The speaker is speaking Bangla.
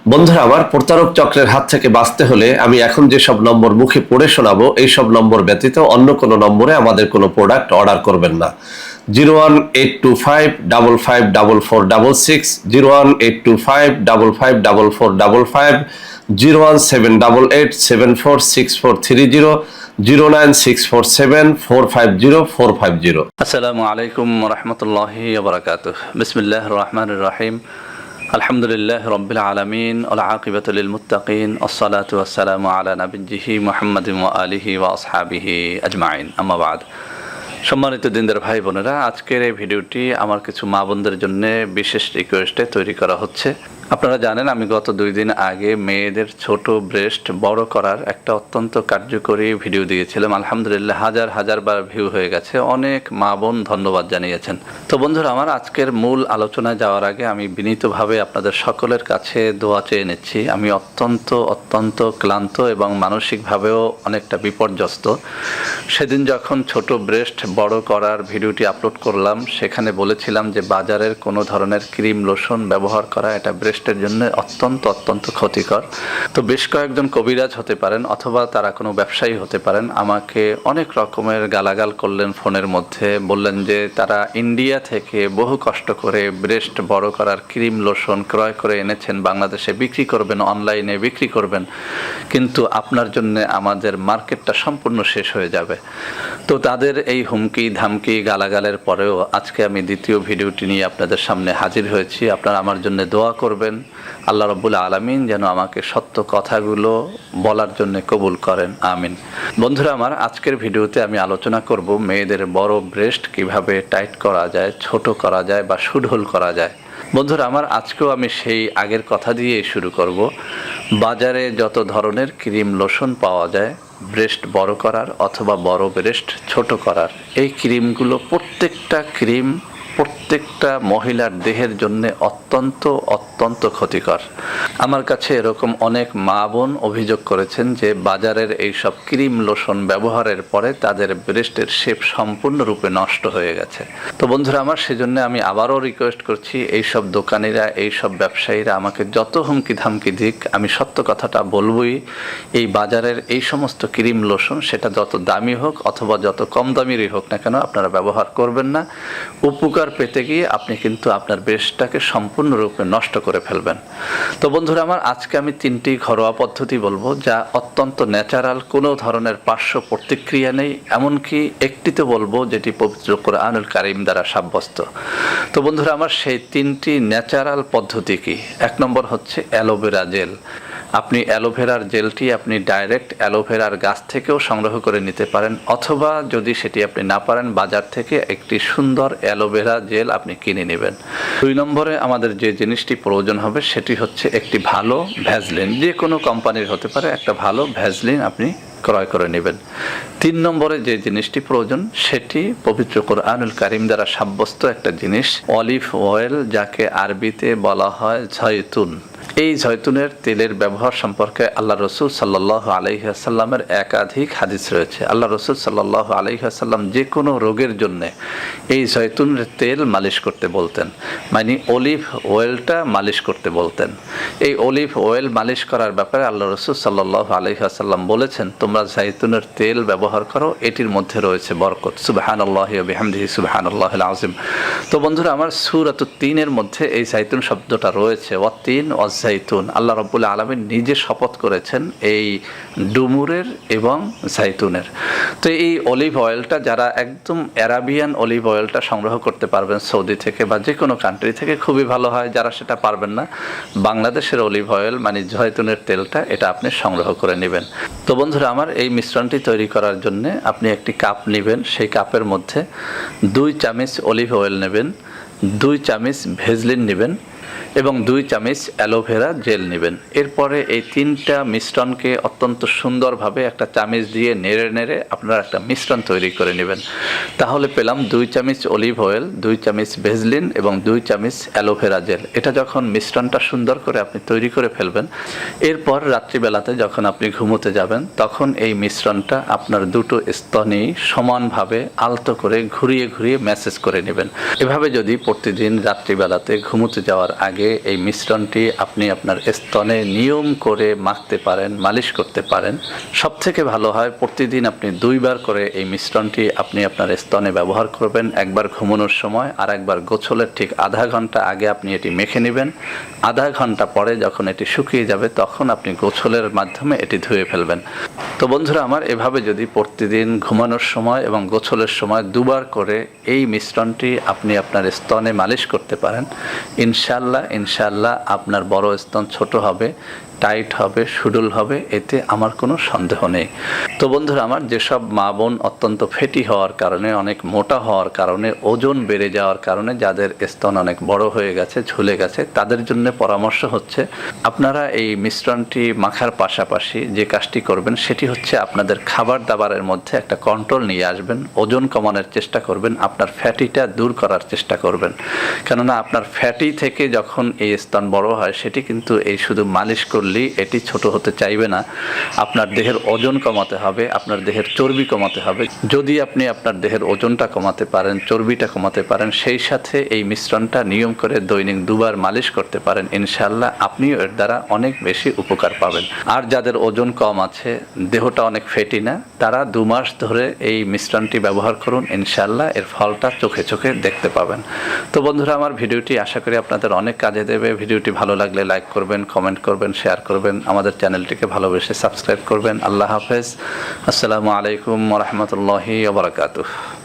বন্ধুরা আমার, প্রতারক চক্রের হাত থেকে বাঁচতে হলে আমি এখন যেসব নম্বর মুখে পড়ে শোনাবো এই সব নম্বর ব্যতীত অন্য কোনো নম্বরে আমাদের কোনো প্রোডাক্ট অর্ডার করবেন না। 01825554466, 01825554455, 01788746430, 09647450450। আসসালামু আলাইকুম রহমতুল্লাহি ওবরাকাতুহ। বিসমিল্লাহির রহমানির রহিম। আলহামদুলিল্লাহ রব্বিল আলামিন ওয়াল আকিবাতু লিল মুত্তাকিন ওয়াসসালাতু ওয়াসসালামু আলা নাবিয়্যিহি মুহাম্মাদিন ওয়া আলিহি ওয়া আসহাবিহি আজমাইন। আম্মা বাদ। সম্মানিত দিনদার ভাই বোনেরা, আজকের এই ভিডিওটি আমার কিছু মা বোনদের জন্য বিশেষ রিকোয়েস্টে তৈরি করা হচ্ছে। আপনারা জানেন, আমি গত 2 দিন আগে মেয়েদের ছোট ব্রেস্ট বড় করার একটা অত্যন্ত কার্যকরী ভিডিও দিয়েছিলাম। আলহামদুলিল্লাহ হাজার হাজার বার ভিউ হয়ে গেছে। অনেক মা বোন ধন্যবাদ জানিয়েছেন। তো বন্ধুরা আমার, আজকের মূল আলোচনায় যাওয়ার আগে আমি বিনীতভাবে আপনাদের সকলের কাছে দোয়া চেয়ে নিচ্ছি। আমি অত্যন্ত ক্লান্ত এবং মানসিকভাবেও অনেকটা বিপর্যস্ত। সেদিন যখন ছোট ব্রেস্ট বড় করার ভিডিওটি আপলোড করলাম, সেখানে বলেছিলাম যে বাজারের কোনো ধরনের ক্রিম লোশন ব্যবহার করা এটা ব্রেস্টের জন্য অত্যন্ত ক্ষতিকর। তো বেশ কয়েকজন কবিরাজ হতে পারেন অথবা তারা কোনো ব্যবসায়ী হতে পারেন, আমাকে অনেক রকমের গালাগাল করলেন ফোনের মধ্যে। বললেন যে তারা ইন্ডিয়া থেকে বহু কষ্ট করে ব্রেস্ট বড় করার ক্রিম লোশন ক্রয় করে এনেছেন, বাংলাদেশে বিক্রি করবেন, অনলাইনে বিক্রি করবেন, কিন্তু আপনার জন্য আমাদের মার্কেটটা সম্পূর্ণ শেষ হয়ে যাবে। তো তাদের এই হুমকি ধামকি গালাগালের পরেও আজকে আমি দ্বিতীয় ভিডিওটি নিয়ে আপনাদের সামনে হাজির হয়েছি। আপনারা আমার জন্য দোয়া করবেন, আল্লাহ রাব্বুল আলামিন যেন আমাকে সত্য কথাগুলো বলার জন্য কবুল করেন, আমিন। বন্ধুরা আমার, আজকের ভিডিওতে আমি আলোচনা করব মেয়েদের বড় ব্রেস্ট কিভাবে টাইট করা যায়, ছোট করা যায় বা সুঢল করা যায়। বন্ধুরা আমার, আজকেও আমি সেই আগের কথা দিয়ে শুরু করব। বাজারে যত ধরনের ক্রিম লোশন পাওয়া যায় ব্রেস্ট বড় করার অথবা বড় ব্রেস্ট ছোট করার, এই ক্রিমগুলো প্রত্যেকটা মহিলার দেহের জন্য অত্যন্ত ক্ষতিকর। আমার কাছে এরকম অনেক মা বোন অভিযোগ করেছেন যে বাজারের এই সব ক্রিম লোশন ব্যবহারের পরে তাদের ব্রেস্টের শেপ সম্পূর্ণরূপে নষ্ট হয়ে গেছে। তো বন্ধুরা আমার, সেজন্য আমি আবারও রিকোয়েস্ট করছি, এই সব দোকানিরা, এই সব ব্যবসায়ীরা আমাকে যত হুমকি ধামকি দিক, আমি সত্য কথাটা বলবই। এই বাজারের এই সমস্ত ক্রিম লোশন, সেটা যত দামি হোক অথবা যত কম দামিরই হোক না কেন, আপনারা ব্যবহার করবেন না। উপকার পেতে গিয়ে আপনি কিন্তু আপনার ব্রেস্টটাকে সম্পূর্ণরূপে নষ্ট করে ফেলবেন। তো বন্ধুরা আমার, আজকে আমি 3টি ঘরোয়া পদ্ধতি বলবো যা অত্যন্ত ন্যাচারাল, কোনো ধরনের পার্শ্ব প্রতিক্রিয়া নেই, এমনকি একটিতে বলবো যেটি পবিত্র কোরআনুল কারীম দ্বারা সাব্যস্ত। তো বন্ধুরা আমার, সেই 3টি ন্যাচারাল পদ্ধতি কি? 1 নম্বর হচ্ছে অ্যালোভেরা জেল। আপনি অ্যালোভেরার জেলটি আপনি ডাইরেক্ট অ্যালোভেরার গাছ থেকেও সংগ্রহ করে নিতে পারেন, অথবা যদি সেটি আপনি না পারেন, বাজার থেকে একটি সুন্দর অ্যালোভেরা জেল আপনি কিনে নেবেন। 2 নম্বরে আমাদের যে জিনিসটি প্রয়োজন হবে সেটি হচ্ছে একটি ভালো ভ্যাসলিন, যে কোনো কোম্পানির হতে পারে, একটা ভালো ভ্যাসলিন আপনি ক্রয় করে নেবেন। 3 নম্বরে যে জিনিসটি প্রয়োজন সেটি পবিত্র কোরআনুল কারীম দ্বারা সাব্যস্ত একটা জিনিস, অলিভ অয়েল, যাকে আরবিতে বলা হয় জয়তুন। এই জয়তুনের তেলের ব্যবহার সম্পর্কে আল্লাহ রসুল সাল্লাল্লাহু আলাইহি ওয়াসাল্লামের একাধিক হাদিস রয়েছে। আল্লাহ রসুল সাল্লাল্লাহু আলাইহি ওয়াসাল্লাম যে কোনো রোগের জন্য এই জয়তুনের তেল মালিশ করতে বলতেন, মানে অলিভ অয়েলটা মালিশ করতে বলতেন। এই অলিভ অয়েল মালিশ করার ব্যাপারে আল্লাহ রসুল সাল্লাল্লাহু আলাইহি ওয়াসাল্লাম বলেছেন, তোমরা জয়তুনের তেল ব্যবহার করো, এটির মধ্যে রয়েছে বরকত। সুবহানাল্লাহি ওয়া বিহামদিহি সুবহানাল্লাহিল আযীম। তো বন্ধুরা আমার, সূরাতুত তিনের মধ্যে এই জয়তুন শব্দটা রয়েছে, ওয়াতিন ওয়াজাইতুন। আল্লাহ রাব্বুল আলামিন নিজে শপথ করেছেন এই ডুমুরের এবং জাইতুনের। তো এই অলিভ অয়েলটা যারা একদম অ্যারাবিয়ান অলিভ অয়েলটা সংগ্রহ করতে পারবেন সৌদি থেকে বা যে কোনো কান্ট্রি থেকে, খুবই ভালো হয়। যারা সেটা পারবেন না, বাংলাদেশের অলিভ অয়েল মানে জয়তুনের তেলটা, এটা আপনি সংগ্রহ করে নেবেন। তো বন্ধুরা আমার, এই মিশ্রণটি তৈরি করার জন্য আপনি একটি কাপ নেবেন, সেই কাপের মধ্যে 2 চামচ অলিভ অয়েল নেবেন, 2 চামচ ভেজলিন নেবেন এবং 2 চামচ অ্যালোভেরা জেল নেবেন। এরপরে এই 3টা মিশ্রণকে অত্যন্ত সুন্দরভাবে একটা চামচ দিয়ে নেড়ে আপনারা একটা মিশ্রণ তৈরি করে নেবেন। তাহলে পেলাম 2 চামচ অলিভ অয়েল, 2 চামচ ভেজলিন এবং 2 চামচ অ্যালোভেরা জেল। এটা যখন মিশ্রণটা সুন্দর করে আপনি তৈরি করে ফেলবেন, এরপর রাত্রিবেলাতে যখন আপনি ঘুমোতে যাবেন, তখন এই মিশ্রণটা আপনার দুটো স্তনেই সমানভাবে আলতো করে ঘুরিয়ে ম্যাসেজ করে নেবেন। এভাবে যদি প্রতিদিন রাত্রিবেলাতে ঘুমোতে যাওয়ার আগে আগে এই মিশ্রণটি আপনি আপনার স্তনে নিয়ম করে মাখতে পারেন, মালিশ করতে পারেন, সবথেকে ভালো হয় প্রতিদিন আপনি 2 বার করে এই মিশ্রণটি আপনি আপনার স্তনে ব্যবহার করবেন। একবার ঘুমানোর সময় আর একবার গোসলের ঠিক আধা ঘন্টা আগে আপনি এটি মেখে নেবেন। আধা ঘন্টা পরে যখন এটি শুকিয়ে যাবে তখন আপনি গোসলের মাধ্যমে এটি ধুয়ে ফেলবেন। তো বন্ধুরা আমার, এভাবে যদি প্রতিদিন ঘুমানোর সময় এবং গোসলের সময় 2 বার করে এই মিশ্রণটি আপনি আপনার স্তনে মালিশ করতে পারেন, ইনশাআল্লাহ আপনার বড় স্তন ছোট হবে, টাইট হবে, সুডল হবে, এতে আমার কোনো সন্দেহ নেই। তো বন্ধুরা আমার, যেসব মা বোন অত্যন্ত ফেটি হওয়ার কারণে, অনেক মোটা হওয়ার কারণে, ওজন বেড়ে যাওয়ার কারণে যাদের স্তন অনেক বড় হয়ে গেছে, ঝুলে গেছে, তাদের জন্য পরামর্শ হচ্ছে আপনারা এই মিশ্রণটি মাখার পাশাপাশি যে কাজটি করবেন সেটি হচ্ছে আপনাদের খাবার দাবারের মধ্যে একটা কন্ট্রোল নিয়ে আসবেন, ওজন কমানোর চেষ্টা করবেন, আপনার ফ্যাটিটা দূর করার চেষ্টা করবেন। কেননা আপনার ফ্যাটি থেকে যখন এই স্তন বড় হয় সেটি কিন্তু এই শুধু মালিশ করলেই এটি ছোট হতে চাইবে না। আপনার দেহের ওজন কমাতে হবে, আপনার দেহের চর্বি কমাতে হবে। যদি আপনি আপনার দেহের ওজনটা কমাতে পারেন, চর্বিটা কমাতে পারেন, সেই সাথে এই মিশ্রণটা নিয়ম করে দৈনিক 2 বার মালিশ করতে পারেন, ইনশাআল্লাহ আপনিও এর দ্বারা অনেক বেশি উপকার পাবেন। আর যাদের ওজন কম আছে, দেহটা অনেক ফেটি না, তারা 2 মাস ধরে এই মিশ্রণটি ব্যবহার করুন, ইনশাআল্লাহ এর ফলটা চোখে চোখে দেখতে পাবেন। তো বন্ধুরা আমার, ভিডিওটি আশা করি আপনাদের অনেক কাজে দেবে। ভিডিওটি ভালো লাগলে লাইক করবেন, কমেন্ট করবেন, শেয়ার করবেন, আমাদের চ্যানেলটিকে ভালোবেসে সাবস্ক্রাইব করবেন। আল্লাহ হাফেজ। আসসালামু আলাইকুম ওয়া রাহমাতুল্লাহি ওয়া বারাকাতুহু।